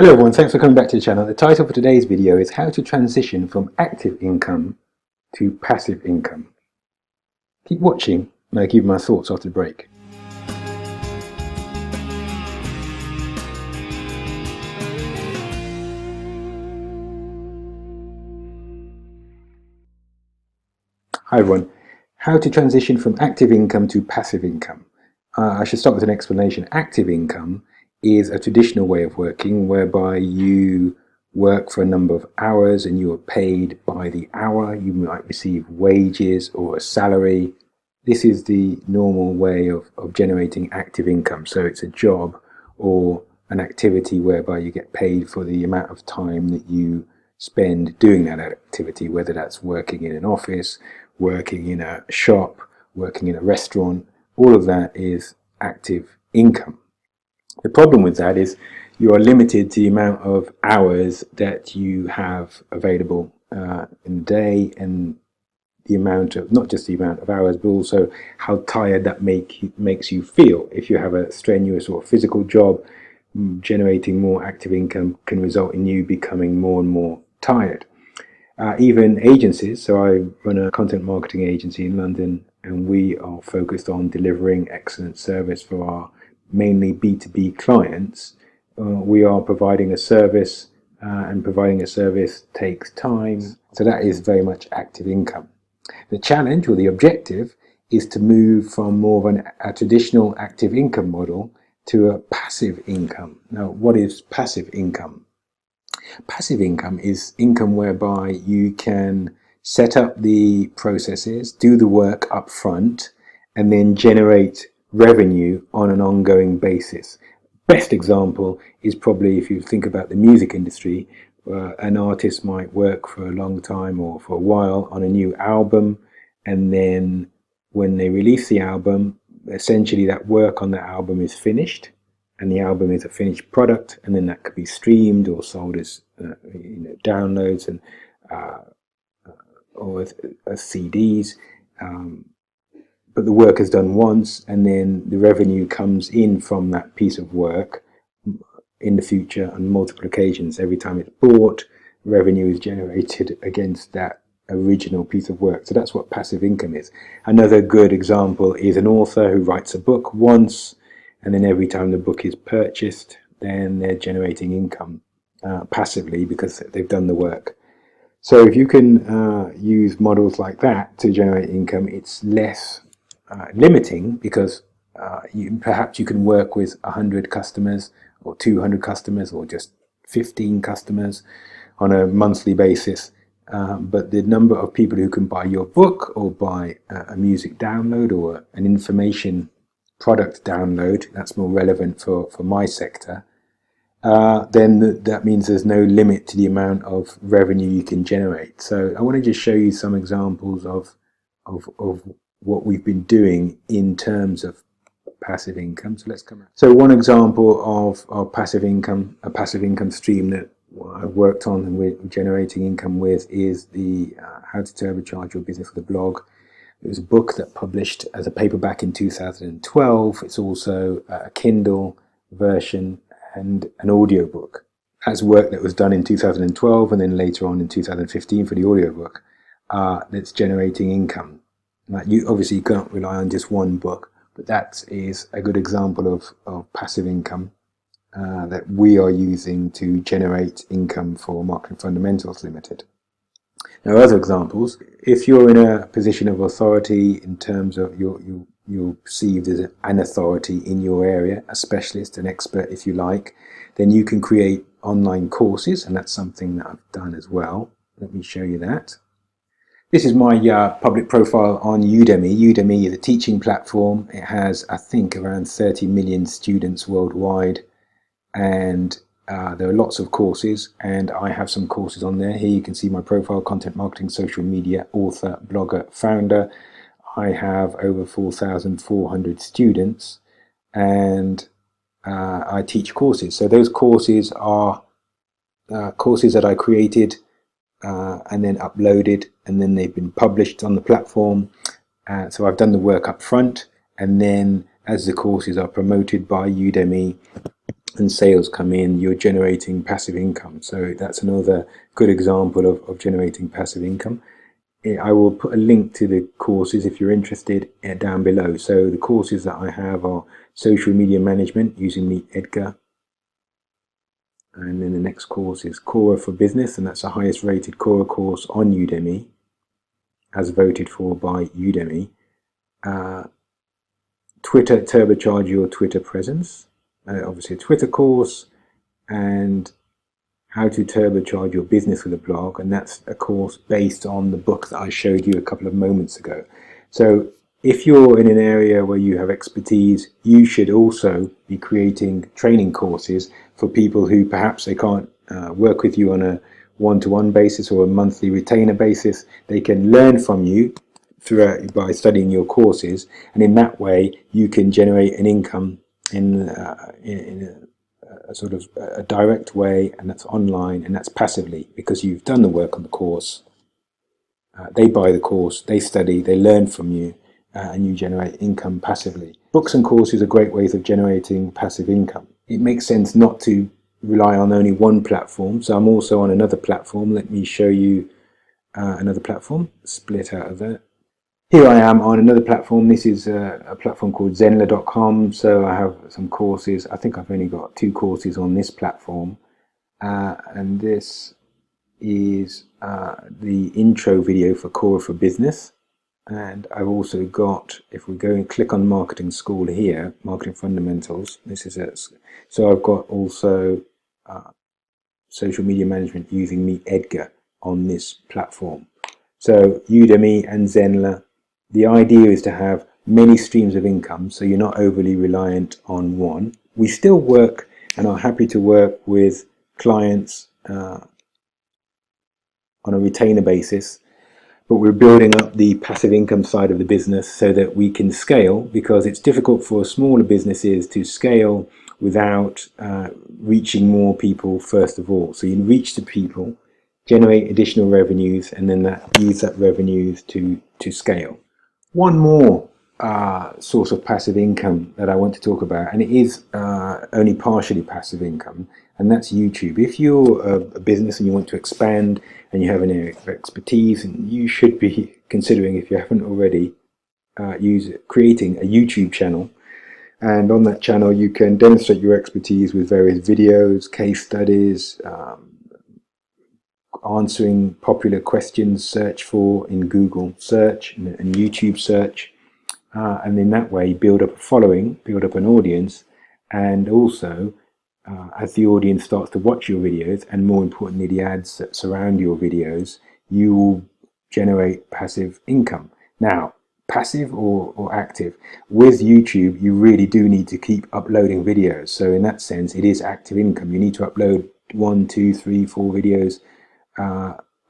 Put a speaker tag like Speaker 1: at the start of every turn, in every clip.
Speaker 1: Hello everyone, thanks for coming back to the channel. The title for today's video is how to transition from active income to passive income. Keep watching and I'll give you my thoughts after the break. Hi everyone, how to transition from active income to passive income. I should start with an explanation. Active income is a traditional way of working whereby you work for a number of hours and you are paid by the hour. You might receive wages or a salary. This is the normal way of generating active income. So it's a job or an activity whereby you get paid for the amount of time that you spend doing that activity, whether that's working in an office, working in a shop, working in a restaurant. All of that is active income. The problem with that is you are limited to the amount of hours that you have available in the day, and the amount of, not just the amount of hours, but also how tired that makes you feel. If you have a strenuous or physical job, generating more active income can result in you becoming more and more tired. Even agencies, so I run a content marketing agency in London, and we are focused on delivering excellent service for our mainly B2B clients. We are providing a service, and providing a service takes time, so that is very much active income. The challenge or the objective is to move from more of a traditional active income model to a passive income. Now, what is passive income? Passive income is income whereby you can set up the processes, do the work up front, and then generate revenue on an ongoing basis. Best example is probably if you think about the music industry. An artist might work for a long time or for a while on a new album, and then when they release the album, essentially that work on the album is finished, and the album is a finished product, and then that could be streamed or sold as downloads and or as CDs. But the work is done once, and then the revenue comes in from that piece of work in the future on multiple occasions. Every time it's bought, revenue is generated against that original piece of work. So that's what passive income is. Another good example is an author who writes a book once, and then every time the book is purchased, then they're generating income passively because they've done the work. So if you can use models like that to generate income, it's less limiting, because perhaps you can work with 100 customers or 200 customers or just 15 customers on a monthly basis. But the number of people who can buy your book or buy a music download or an information product download, that's more relevant for my sector, then that means there's no limit to the amount of revenue you can generate. So I want to just show you some examples of what we've been doing in terms of passive income. So let's come out. So one example of passive income, a passive income stream that I've worked on and we're generating income with, is the How to Turbocharge Your Business with a Blog. It was a book that published as a paperback in 2012. It's also a Kindle version and an audiobook. That's work that was done in 2012 and then later on in 2015 for the audiobook that's generating income. You obviously can't rely on just one book, but that is a good example of passive income that we are using to generate income for Marketing Fundamentals Limited. Now, other examples, if you're in a position of authority in terms of you're perceived as an authority in your area, a specialist, an expert if you like, then you can create online courses, and that's something that I've done as well. Let me show you that. This is my public profile on Udemy. Udemy is a teaching platform. It has, I think, around 30 million students worldwide, and there are lots of courses, and I have some courses on there. Here you can see my profile: content marketing, social media, author, blogger, founder. I have over 4,400 students, and I teach courses. So those courses are courses that I created and then uploaded, and then they've been published on the platform. So I've done the work up front, and then as the courses are promoted by Udemy, and sales come in, you're generating passive income. So that's another good example of generating passive income. I will put a link to the courses if you're interested down below. So the courses that I have are social media management using Meet Edgar. And then the next course is Quora for Business, and that's the highest rated Quora course on Udemy, as voted for by Udemy. Twitter, turbocharge your Twitter presence. Obviously a Twitter course, and how to turbocharge your business with a blog, and that's a course based on the book that I showed you a couple of moments ago. So if you're in an area where you have expertise, you should also be creating training courses for people who perhaps they can't work with you on a one-to-one basis or a monthly retainer basis. They can learn from you by studying your courses, and in that way you can generate an income in a sort of a direct way, and that's online, and that's passively, because you've done the work on the course. They buy the course, they study, they learn from you, and you generate income passively. Books and courses are great ways of generating passive income. It makes sense not to rely on only one platform, so I'm also on another platform. Let me show you another platform, split out of that. Here I am on another platform. This is a platform called Zenler.com. So I have some courses. I think I've only got 2 courses on this platform. And this is the intro video for Quora for Business. And I've also got, if we go and click on Marketing School here, Marketing Fundamentals, this is it. So I've got also social media management using Meet Edgar on this platform. So Udemy and Zenler. The idea is to have many streams of income, so you're not overly reliant on one. We still work and are happy to work with clients on a retainer basis, but we're building up the passive income side of the business so that we can scale, because it's difficult for smaller businesses to scale without reaching more people first of all. So you reach the people, generate additional revenues, and then use that revenues to scale. One more source of passive income that I want to talk about, and it is only partially passive income, and that's YouTube. If you're a business and you want to expand and you have an area of expertise, and you should be considering, if you haven't already, creating a YouTube channel. And on that channel you can demonstrate your expertise with various videos, case studies, answering popular questions search for in Google search and YouTube search, and in that way build up a following, build up an audience, and also as the audience starts to watch your videos, and more importantly the ads that surround your videos, you will generate passive income. Now, passive or active, with YouTube you really do need to keep uploading videos, so in that sense it is active income. You need to upload 1, 2, 3, 4 videos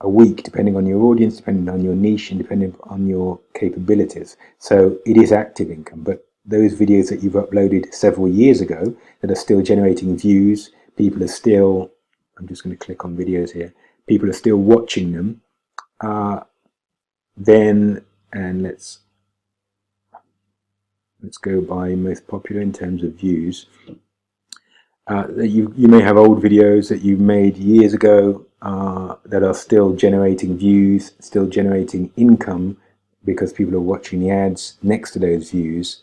Speaker 1: a week, depending on your audience, depending on your niche, and depending on your capabilities. So it is active income. But those videos that you've uploaded several years ago that are still generating views, people are still, I'm just going to click on videos here, people are still watching them, then, and let's go by most popular in terms of views. You may have old videos that you made years ago that are still generating views, still generating income, because people are watching the ads next to those views.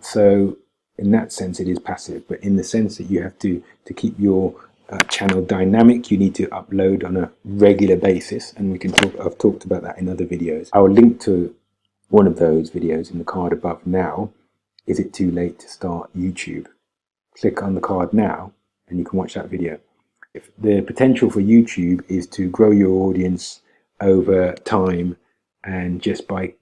Speaker 1: So in that sense it is passive, but in the sense that you have to keep your channel dynamic, you need to upload on a regular basis, and I've talked about that in other videos. I will link to one of those videos in the card above now. Is it too late to start YouTube? Click on the card now and you can watch that video. If the potential for YouTube is to grow your audience over time, and just by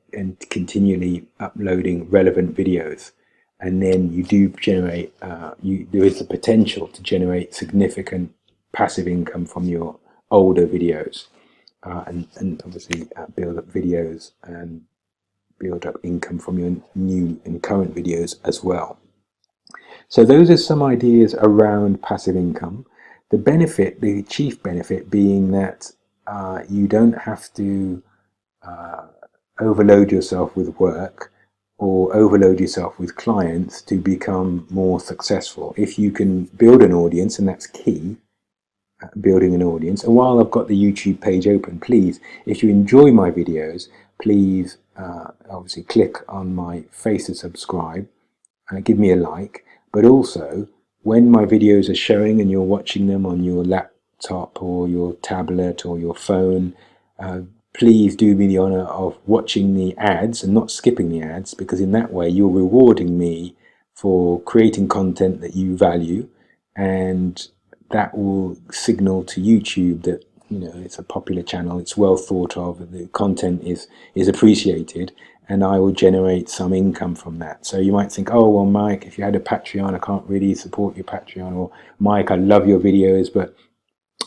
Speaker 1: continually uploading relevant videos, and then you do generate, there is the potential to generate significant passive income from your older videos, and obviously build up videos and build up income from your new and current videos as well. So those are some ideas around passive income. The benefit, the chief benefit, being that you don't have to overload yourself with work or overload yourself with clients to become more successful. If you can build an audience, and that's key, building an audience. And while I've got the YouTube page open, please, if you enjoy my videos, please obviously click on my face to subscribe, give me a like, but also when my videos are showing and you're watching them on your laptop or your tablet or your phone, please do me the honor of watching the ads and not skipping the ads, because in that way you're rewarding me for creating content that you value, and that will signal to YouTube that, you know, it's a popular channel, it's well thought of, the content is appreciated, and I will generate some income from that. So you might think, oh, well, Mike, if you had a Patreon, I can't really support your Patreon, or Mike, I love your videos, but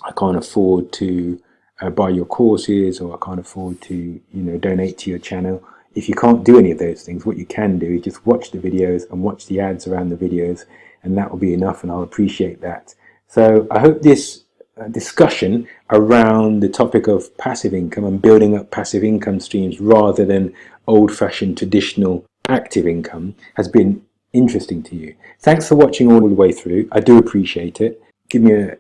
Speaker 1: I can't afford to buy your courses, or I can't afford to, you know, donate to your channel. If you can't do any of those things, what you can do is just watch the videos and watch the ads around the videos, and that will be enough, and I'll appreciate that. So I hope this discussion around the topic of passive income and building up passive income streams rather than old-fashioned traditional active income has been interesting to you. Thanks for watching all the way through. I do appreciate it. Give me a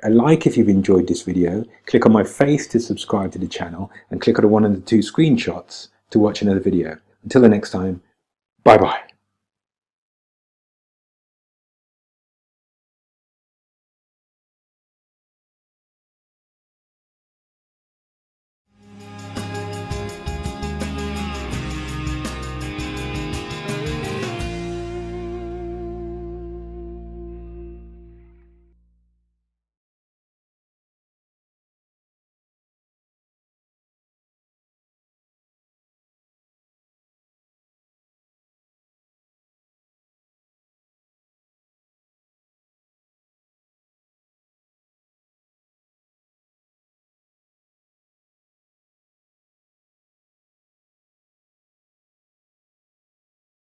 Speaker 1: like if you've enjoyed this video. Click on my face to subscribe to the channel, and click on one of the two screenshots to watch another video. Until the next time, bye bye.